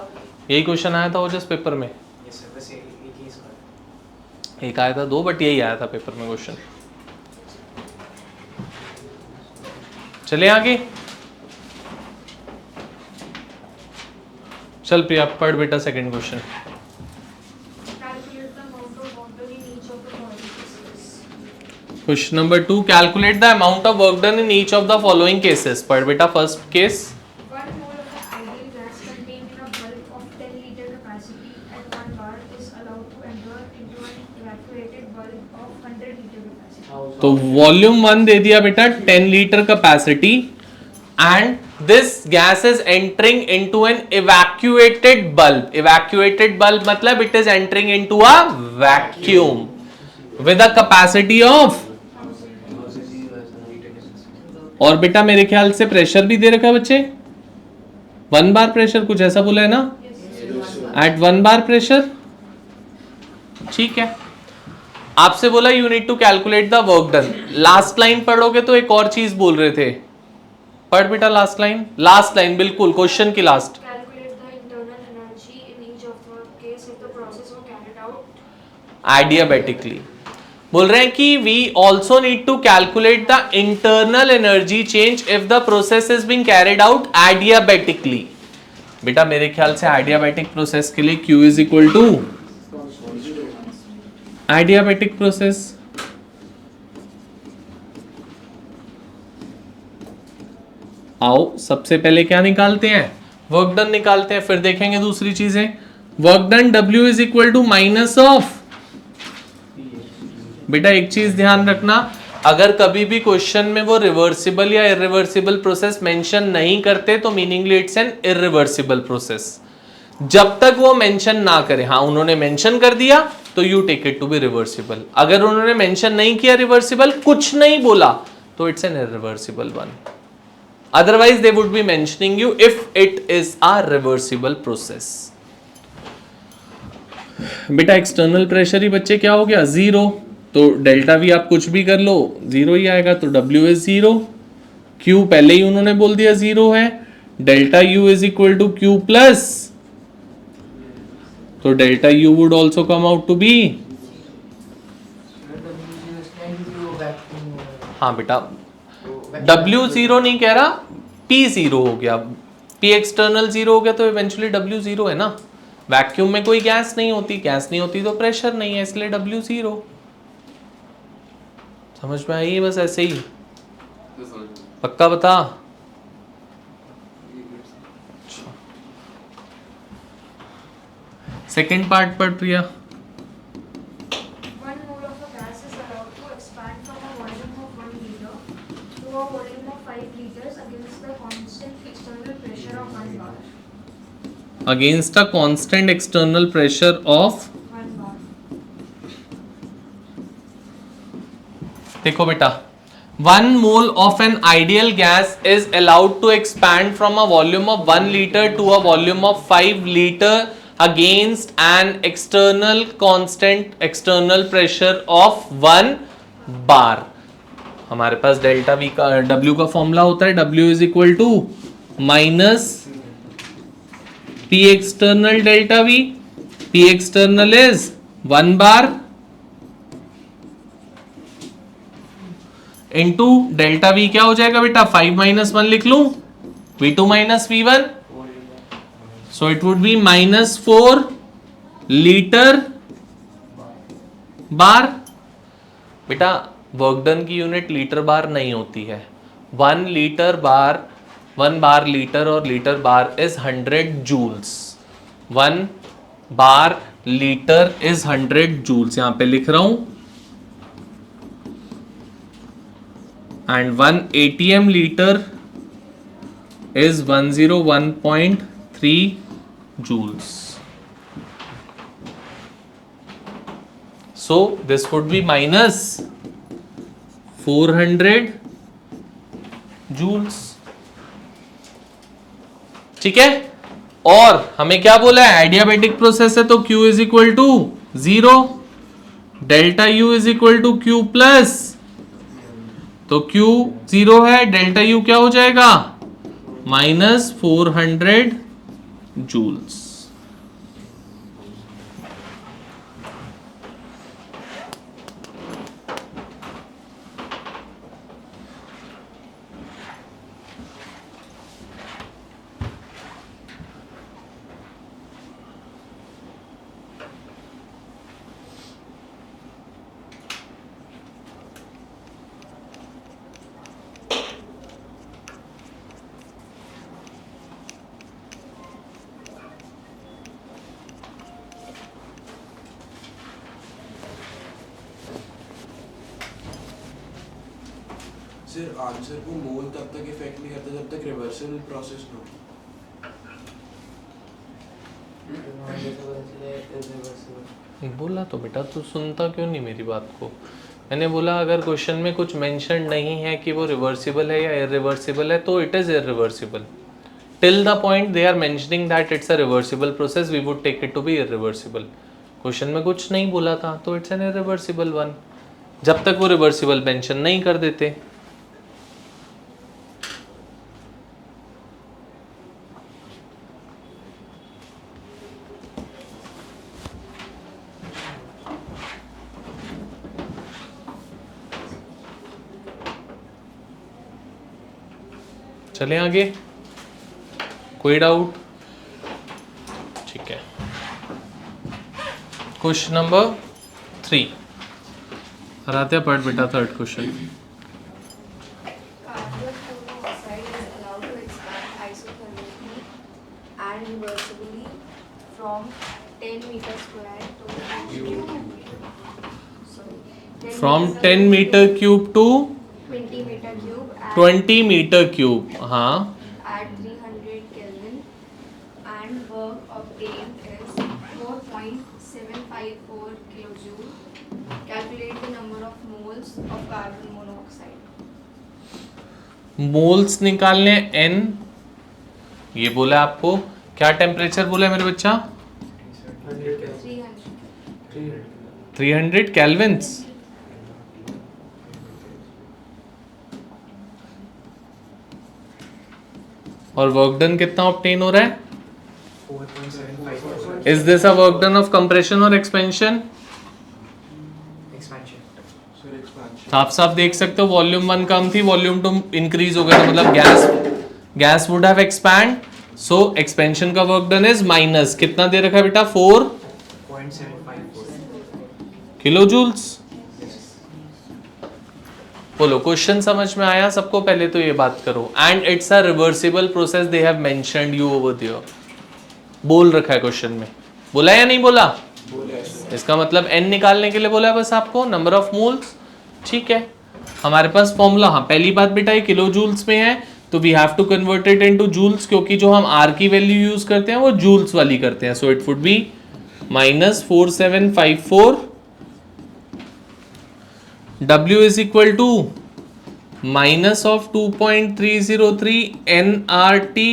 यही क्वेश्चन आया था वो जिस पेपर में. Yes sir, बस एक ही इसका. एक आया था, दो, बट यही आया था पेपर में क्वेश्चन. चले आगे, चल प्रिया पढ़ बेटा second question. Question number 2, calculate the amount of work done in each of the following cases. पढ़ बेटा first case. 1 mole of the ideal gas contained in a bulb of 10 liter capacity at 1 bar is allowed to enter into an evacuated bulb of 100 liter capacity. तो वॉल्यूम 1 दे दिया बेटा 10 litre capacity and this gas is entering into an evacuated bulb. Evacuated bulb मतलब it is entering into a vacuum with a capacity of, और बेटा मेरे ख्याल से प्रेशर भी दे रखा है बच्चे, 1 बार प्रेशर, कुछ ऐसा बोला है ना, एट 1 बार प्रेशर। ठीक है, आपसे बोला you need to calculate the work done. Last line पढ़ोगे तो एक और चीज बोल रहे थे, पढ़ बेटा लास्ट लाइन। लास्ट लाइन बिल्कुल क्वेश्चन की last. Calculate the internal energy in each of the case if the process was carried out. Adiabatically बोल रहे हैं कि we also need to calculate the internal energy change if the process is being carried out adiabatically. बेटा मेरे ख्याल से एडियाबेटिक प्रोसेस के लिए Q is equal to adiabatic process. आओ सबसे पहले क्या निकालते हैं, वर्क डन निकालते हैं, फिर देखेंगे दूसरी चीजें। Work done W is equal to minus of, बेटा एक चीज ध्यान रखना, अगर कभी भी क्वेश्चन में वो रिवर्सिबल या इरिवर्सिबल प्रोसेस मेंशन नहीं करते तो मीनिंगली इट्स एन इरिवर्सिबल प्रोसेस। जब तक वो मेंशन ना करे, हाँ उन्होंने मेंशन कर दिया तो you take it to be reversible, अगर उन्होंने मेंशन नहीं किया रिवर्सिबल, कुछ नहीं बोला, तो it's an irreversible one. Otherwise they would be mentioning you if it is a reversible process. बेटा एक्सटर्नल प्रेशर ही बच्चे क्या हो गया, 0, तो डेल्टा वी आप कुछ भी कर लो 0 ही आएगा, तो W इज 0, Q पहले ही उन्होंने बोल दिया 0 है, delta U is equal to Q plus, तो delta U would also come out to be, हाँ बेटा W 0 नहीं कह रहा, P 0 हो गया, P एक्सटर्नल 0 हो गया तो इवेंचुअली W 0 है ना। वैक्यूम में कोई गैस नहीं होती, गैस नहीं होती तो प्रेशर नहीं है, इसलिए W 0। समझ में आई? बस ऐसे ही पक्का बता। सेकंड पार्ट पढ़ प्रिया। 1 mole of a gas is allowed to expand from a volume of 1 liter to a volume of 5 liters against the constant external pressure of 1 bar. Against a constant external pressure of 1 bar. देखो बेटा 1 mole of an ideal gas is allowed to expand from a volume of 1 liter to a volume of 5 liter against an external constant external pressure of 1 bar। हमारे पास डेल्टा V का W का फॉर्मूला होता है, W is equal to minus P external delta V, P external is 1 bar into delta V क्या हो जाएगा बेटा, 5 माइनस 1 लिख लूं, V2 minus V1, so it would be minus 4 litre bar. बेटा वर्क डन की यूनिट लीटर बार नहीं होती है, 1 लीटर बार, 1 बार लीटर और litre bar is 100 joules, 1 bar litre is 100 joules, यहां पे लिख रहा हूं, and 1 ATM liter is 101.3 joules. So this would be minus 400 joules। ठीक है, और हमें क्या बोला है, एडियाबेटिक प्रोसेस है तो Q is equal to 0, delta U is equal to Q plus, तो Q 0 है, डेल्टा U क्या हो जाएगा, माइनस 400 जूल्स। आंसर को मोल तब तक इफेक्ट नहीं करता जब तक रिवर्सल प्रोसेस ना हो। बोला तो बेटा, तू सुनता क्यों नहीं मेरी बात को? मैंने बोला अगर क्वेश्चन में कुछ मेंशन नहीं है कि वो रिवर्सिबल है या इरिवर्सिबल है तो it is irreversible. Till the point they are mentioning that it's a reversible process we would take it to be irreversible. Question में कुछ नहीं बोला था तो इट्स एन इरिवर्सिबल वन, जब तक वो रिवर्सिबल मेंशन नहीं कर देते। चलें आगे, कोई डाउट? ठीक है, क्वेश्चन नंबर 3 आराध्या पढ़ बेटा, third question. Carbon monoxide is allowed to expand isothermically and reversibly from 10 meter square to from 10 meter cube to 20 meter cube at 20 meter cube, हाँ, at 300 Kelvin, and work obtained is 4.754 kilojoule. Calculate the number of moles of carbon monoxide. Moles निकालने n, ये बोला आपको, क्या टेम्परेचर बोला है मेरे बच्चा? 300 केल्विन्स। और वर्क डन कितना ऑब्टेन हो रहा है? 4.754 is this a work done of compression और एक्सपेंशन? expansion. सर एक्सपेंशन साफ साफ देख सकते हो, वॉल्यूम 1 कम थी, वॉल्यूम 2 इंक्रीज हो गया, तो मतलब gas would have expand, so expansion का वर्क डन इज माइनस, कितना दे रखा है बेटा? 0.754. Kilo joules. बोलो, क्वेश्चन समझ में आया सबको? पहले तो ये बात करो। And it's a reversible process, they have mentioned you over there, बोल रखा है क्वेश्चन में, बोला या नहीं बोला? बोले सर। इसका मतलब n निकालने के लिए बोला है बस आपको, नंबर ऑफ मोल्स। ठीक है, हमारे पास फॉर्मूला, हाँ पहली बात बेटा ये किलो जूल्स में है तो we have to convert it into joules, क्योंकि जो हम r की वैल्यू यूज करते हैं वो जूल्स वाली करते हैं। सो it would B -4754, W is equal to minus of 2.303 nRT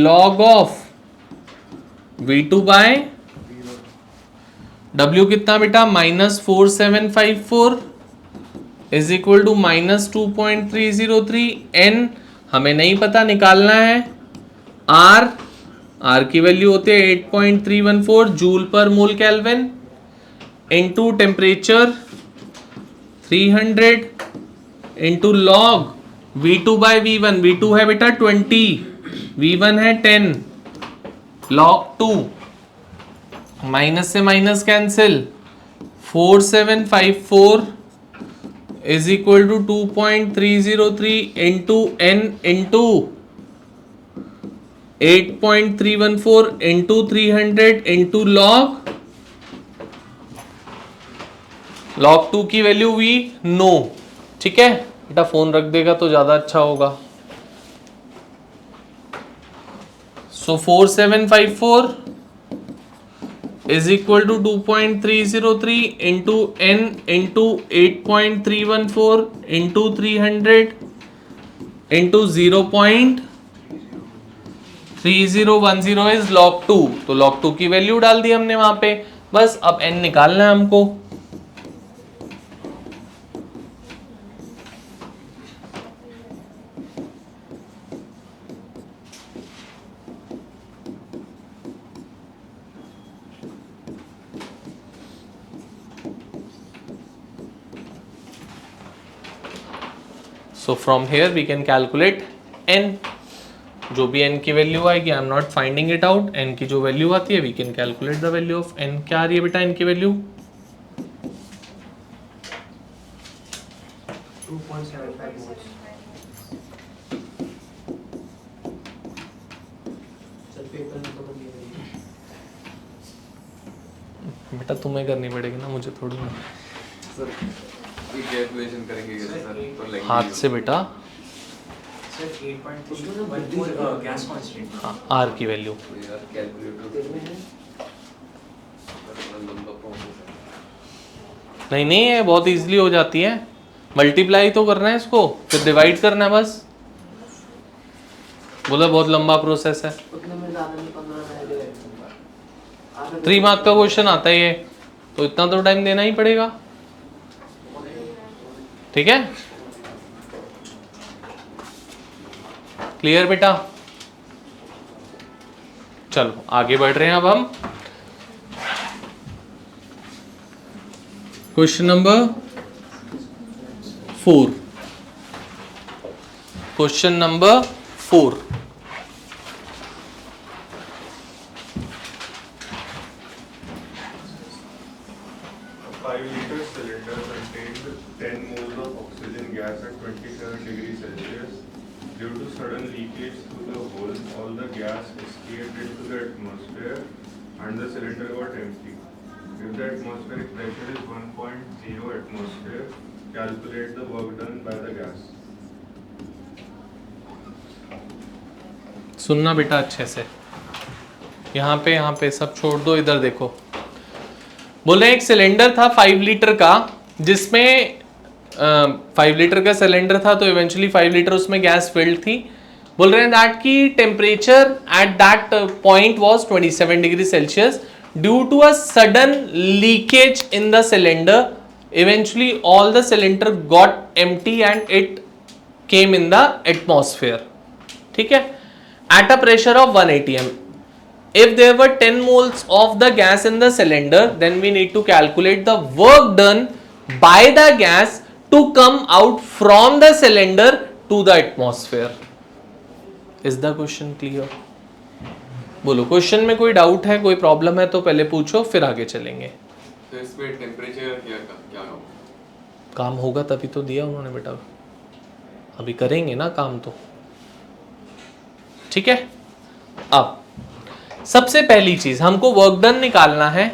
log of V2 by W कितना बेटा? -4754 is equal to -2.303 n, हमें नहीं पता, निकालना है R की वैल्यू होती है 8.314 joule per mole kelvin into temperature 300 into log V2 by V1, V2 है बेटा 20, V1 है 10, लॉग 2, माइनस से minus cancel, 4754 is equal to 2.303 into n into 8.314 into 300 into log 2 की वैल्यू वी नो। ठीक है बेटा, फोन रख देगा तो ज्यादा अच्छा होगा। सो 4754 is equal to 2.303 into n into 8.314 into 300 into 0.3010 is log 2, तो log 2 की वैल्यू डाल दी हमने वहां पे, बस अब n निकालना है हमको। So from here we can calculate n, जो भी n की वैल्यू आएगी, I am not finding it out, n की जो वैल्यू आती है we can calculate the value of n। क्या आ रही है बेटा n की वैल्यू? 2.75 moles. बेटा तुम्हें करनी पड़ेगी ना, मुझे थोड़ी ना। सर ये कैलकुलेशन करेंगे कैसे सर? तो लगेगी हाथ से बेटा, Sir, 8.314 gas constant. हाँ आर की वैल्यू, तो यार कैलकुलेटर लंबा प्रोसेस है। नहीं नहीं है, बहुत इजीली हो जाती है। मल्टीप्लाई तो करना है इसको, फिर डिवाइड करना है बस। बोला बहुत लंबा प्रोसेस है। 3 मार्क का क्वेश्चन आता है ये, तो इतना तो टाइम देना ही पड़ेगा। ठीक है, क्लियर बेटा? चलो आगे बढ़ रहे हैं अब हम। Question number 4। Question number 4। A 5-liter cylinder contained 10 moles of oxygen gas at 27 degrees Celsius. Due to sudden leakage through the hole, all the gas escaped into the atmosphere and the cylinder got empty. If the atmospheric pressure is 1.0 atmosphere, calculate the work done by the gas. सुनना बेटा अच्छे से, यहाँ पे सब छोड़ दो, इधर देखो। बोले एक सिलेंडर था 5 लीटर का, जिसमें 5 लीटर का सिलेंडर था, तो इवेंचुअली 5 लीटर उसमें गैस फिल्ड थी। बोल रहे हैं दैट की temperature at that point was 27 degree Celsius. Due to a sudden leakage in the cylinder, eventually all the cylinder got empty and it came in the atmosphere. ठीक है, at a pressure of 1 atm. If there were 10 moles of the gas in the cylinder, then we need to calculate the work done by the gas to come out from the cylinder to the atmosphere. Is the question clear? बोलो, क्वेश्चन में कोई डाउट है, कोई प्रॉब्लम है तो पहले पूछो, फिर आगे चलेंगे। तो इसमें टेम्परेचर क्या होगा? काम होगा तभी तो दिया उन्होंने बेटा, अभी करेंगे ना काम तो। ठीक है, अब सबसे पहली चीज हमको वर्क डन निकालना है।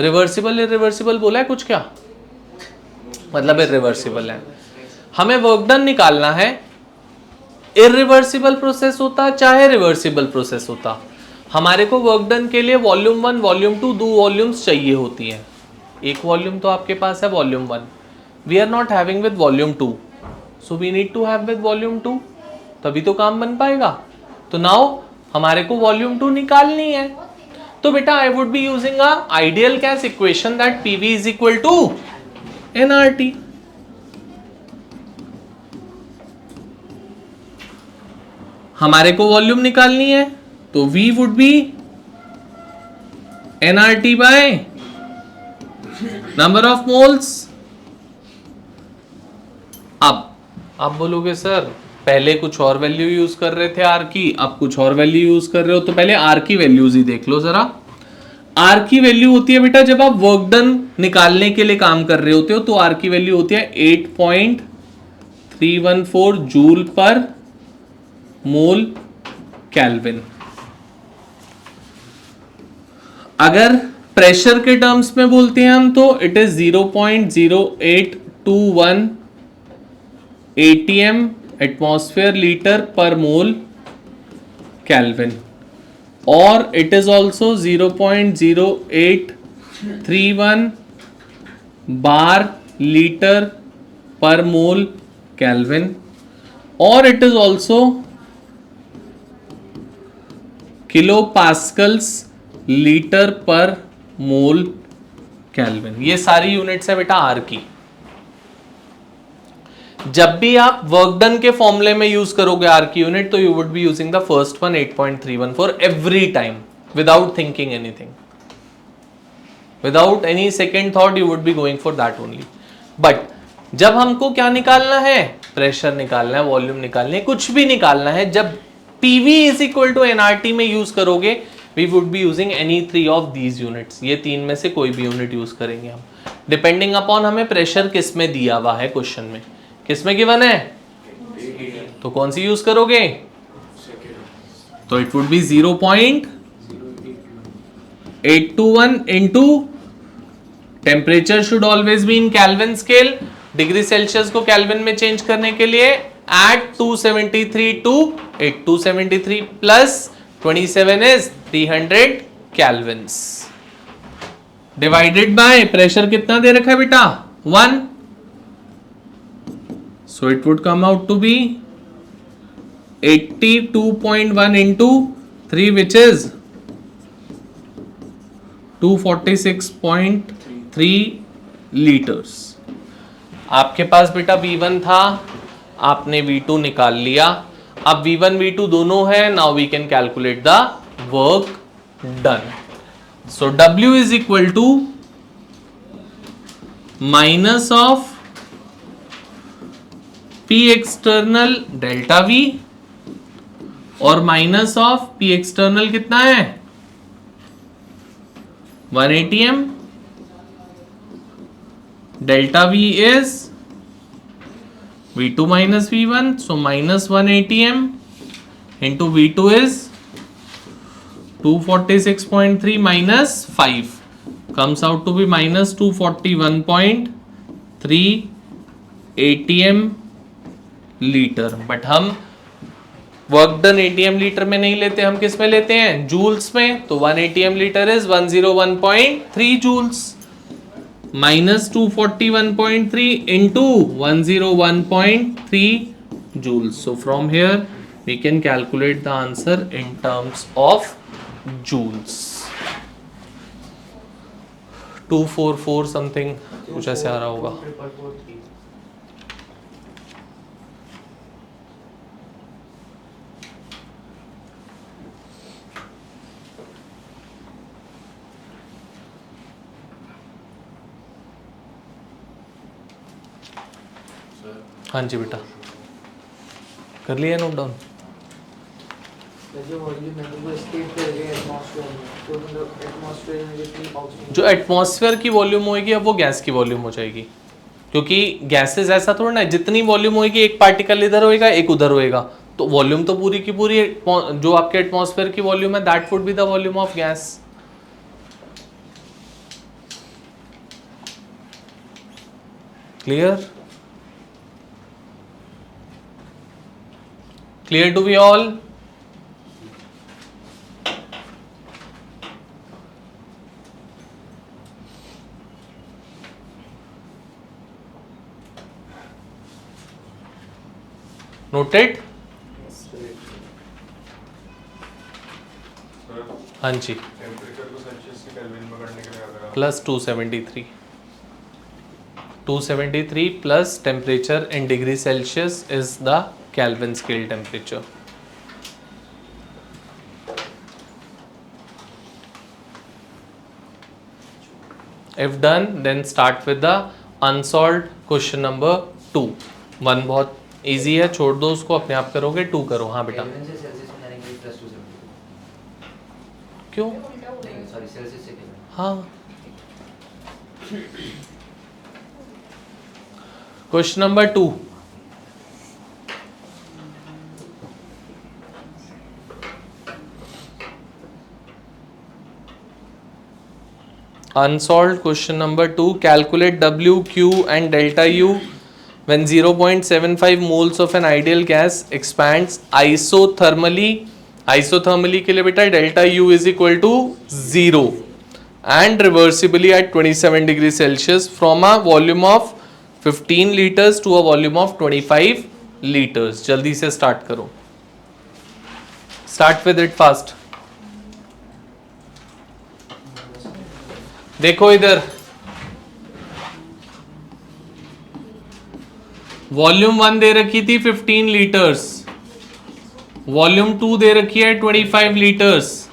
रिवर्सिबल इरिवर्सिबल बोला है कुछ, क्या मतलब इरिवर्सिबल है, हमें वर्क डन निकालना है। इरिवर्सिबल प्रोसेस होता चाहे रिवर्सिबल प्रोसेस होता, हमारे को वर्क डन के लिए वॉल्यूम 1 वॉल्यूम 2 2 वॉल्यूम्स चाहिए होती हैं। एक वॉल्यूम तो आपके पास है volume 1, we are not having with volume 2, so we need to have with volume 2, तभी तो काम बन पाएगा। तो नाउ हमारे को वॉल्यूम 2 निकालनी है। तो बेटा I would be using a ideal gas equation that PV is equal to nRT। हमारे को वॉल्यूम निकालनी है, तो V would be nRT by number of moles. अब आप बोलोगे सर पहले कुछ और वैल्यू यूज कर रहे थे R की, अब कुछ और वैल्यू यूज कर रहे हो, तो पहले R की वैल्यूज ही देख लो जरा। R की वैल्यू होती है बेटा, जब आप वर्क डन निकालने के लिए काम कर रहे होते हो तो R की वैल्यू होती है 8.314 जूल पर मोल केल्विन। अगर प्रेशर के टर्म्स में बोलते हैं हम तो it is 0.0821 ATM atmosphere litre per mole kelvin, और it is also 0.0831 bar litre per mole kelvin, और it is also kilo pascals litre per mole kelvin. ये सारी यूनिट्स है बेटा आर की। जब भी आप वर्क डन के फॉर्मूले में यूज करोगे आर की यूनिट, तो you would be using the first one 8.314 every time without thinking anything, without any second thought you would be going for that only. But जब हमको क्या निकालना है, प्रेशर निकालना है, वॉल्यूम निकालना है, कुछ भी निकालना है, जब PV is equal to nRT में यूज करोगे, we would be using any 3 of these units. ये 3 में से कोई भी यूनिट यूज करेंगे हम, डिपेंडिंग अपॉन हमें प्रेशर किस में दिया हुआ है क्वेश्चन में, किस में गिवन है, तो कौन सी यूज करोगे, तो it would B 0.821 into temperature should always be in kelvin scale. Degree Celsius को केल्विन में चेंज करने के लिए Add 273 to it. 273 plus 27 is 300 kelvins. Divided by pressure कितना दे रखा है बेटा? 1. So it would come out to be 82.1 into 3, which is 246.3 liters. आपके पास बेटा V1 था, आपने V2 निकाल लिया. अब V1 V2 दोनों है. Now we can calculate the work done. So W is equal to minus of P external delta V और माइनस ऑफ P एक्सटर्नल कितना है? 1 atm. Delta V is V2 minus V1, so minus 1 atm into V2 is 246.3 minus 5 comes out to be minus 241.3 atm litre. But हम वर्क डन एटीएम लीटर में नहीं लेते, हम किस में लेते हैं? जूल्स में. तो 1 ATM litre is 101.3 joules. Minus 241.3 into 101.3 joules. So from here we can calculate the answer in terms of joules. 244 something कुछ ऐसे आ रहा होगा. हाँ जी बेटा, कर लिया नोट डाउन. जो एटमॉस्फेयर की वॉल्यूम होगी अब वो गैस की वॉल्यूम हो जाएगी, क्योंकि गैसेस ऐसा थोड़ा ना है जितनी वॉल्यूम होगी एक पार्टिकल इधर होएगा एक उधर होएगा, तो वॉल्यूम तो पूरी की पूरी जो आपके एटमॉस्फेयर की वॉल्यूम है that would be the volume of gas. Clear? Clear to be all? Noted? हाँ जी. टेम्परेचर को सेल्सियस से केल्विन में करने के लिए अगर plus 273 plus temperature in degree Celsius is the Kelvin scale temperature. If done, then start with the unsolved question number 2. 1 बहुत easy है, छोड़ दो उसको, अपने आप करोगे. 2 करो. हाँ बेटा. क्यों? हाँ. Question number 2. Unsolved question number 2. Calculate W, Q and delta U when 0.75 moles of an ideal gas expands isothermally. Isothermally के लिए बेटा delta U is equal to 0 and reversibly at 27 degrees Celsius from a volume of 15 liters to a volume of 25 liters. जल्दी से start करो. Start with it fast. देखो इधर वॉल्यूम 1 दे रखी थी 15 लीटर्स, वॉल्यूम 2 दे रखी है 25 लीटर्स,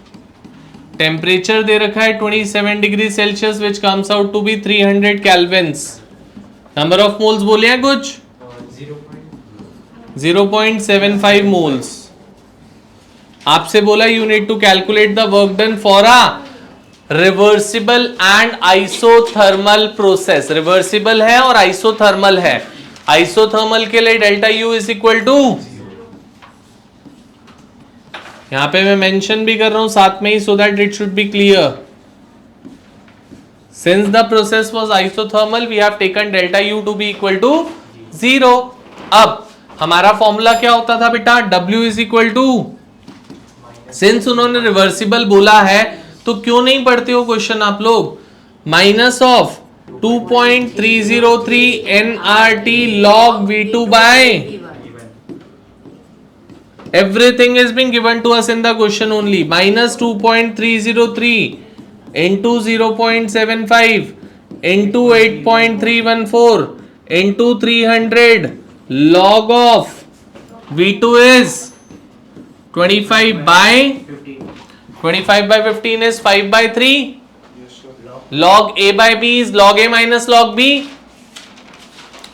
टेम्परेचर दे रखा है 27 degree Celsius which comes out to be 300 kelvins. Number of moles बोले हैं कुछ? 0.75 मोल्स. आपसे बोला you need to calculate the work done for a reversible and isothermal process. Reversible है और आइसोथर्मल है. आइसोथर्मल के लिए delta U is equal to, यहां पे मैं मेंशन भी कर रहा हूं साथ में ही so that it should be clear. Since the process was isothermal we have taken delta U to be equal to 0. अब हमारा फॉर्मूला क्या होता था बेटा, W is equal to, since उन्होंने रिवर्सिबल बोला है तो क्यों नहीं पढ़ते हो क्वेश्चन आप लोग, minus of 2.303 nRT log V2 by everything is being given to us in the question only, minus 2.303 into 0.75 into 8.314 into 300 log of V2 is 25 by 15 is 5 by 3. log A by B is log A minus log B.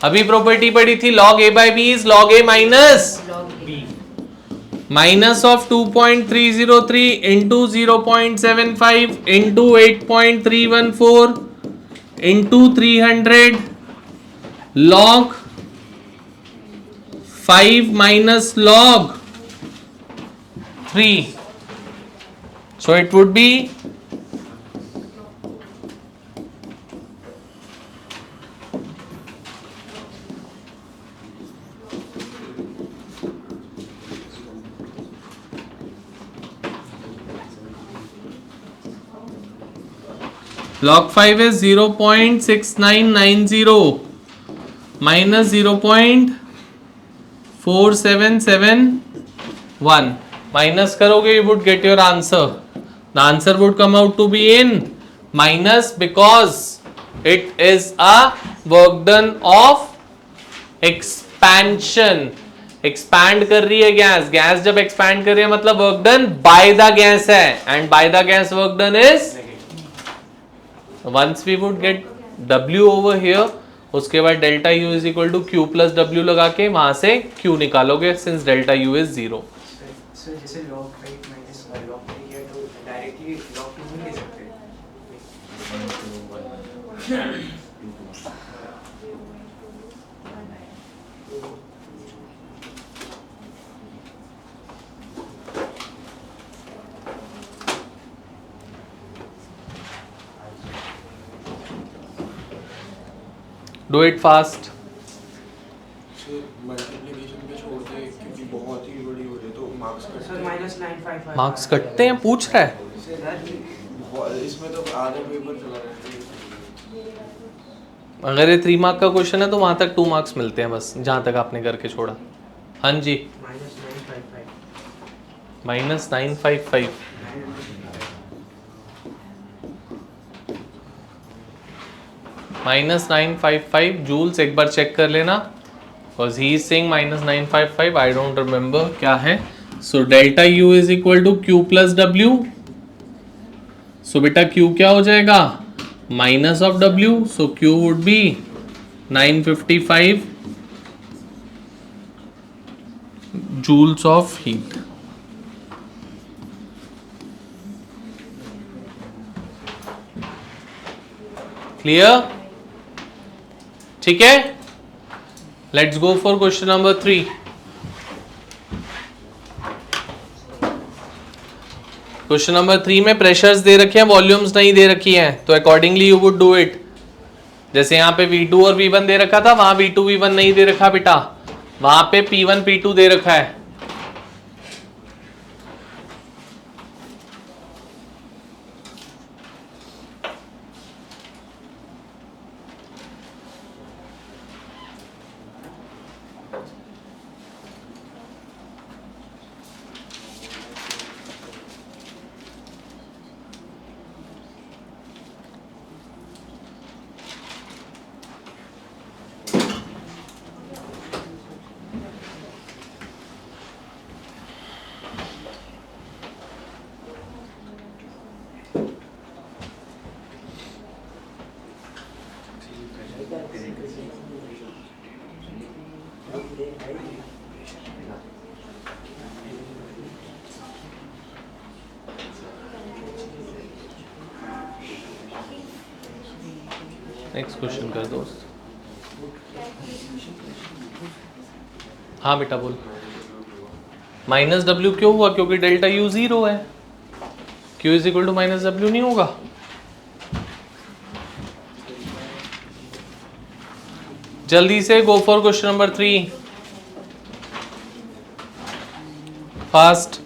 अभी प्रॉपर्टी पढ़ी थी log A by B is log A minus B. minus of 2.303 into 0.75 into 8.314 into 300 log 5 minus log 3. So it would be log 5 is 0.6990 minus 0.4771 minus करोगे you would get your answer. The answer would come out to be in minus because it is a work done of expansion. Expand कर रही है गैस, गैस जब एक्सपैंड कर रही है मतलब work done by the gas है, and by the gas work done is, once we would get W over here, उसके बाद delta U is equal to Q plus W लगा के वहां से Q निकालोगे since delta U is 0. Sir जैसे log 5 minus log 3 किया तो डायरेक्टली log 2 नहीं ले सकते. Do it fast. मल्टीप्लिकेशन पे छोड़ दे क्योंकि बहुत ही बड़ी हो जाए तो मार्क्स कट सर -955. मार्क्स कटते हैं, पूछ रहा है. इसमें तो आधा पेपर चला रहा है. अगर ये 3 मार्क का क्वेश्चन है तो वहां तक 2 मार्क्स मिलते हैं बस, जहां तक आपने करके छोड़ा. हाँ जी, -955. -955 जूल्स एक बार चेक कर लेना, because he is saying -955, I don't remember क्या है. So delta U is equal to Q plus W. So बेटा Q क्या हो जाएगा, minus of W, so Q would be 955 joules of heat. Clear, ठीक है. Let's go for question number 3. Question number 3 में प्रेशर्स दे रखे हैं, वॉल्यूम्स नहीं दे रखी हैं, तो accordingly you would do it. जैसे यहाँ पे V2 और V1 दे रखा था, वहां V2 V1 नहीं दे रखा बेटा, वहां पे P1 P2 दे रखा है. नेक्स्ट क्वेश्चन कर दोस्त. हाँ बेटा बोल. माइनस W क्यों हुआ, क्योंकि डेल्टा U 0 है. Q is equal to minus W नहीं होगा. जल्दी से go for question number 3. Fast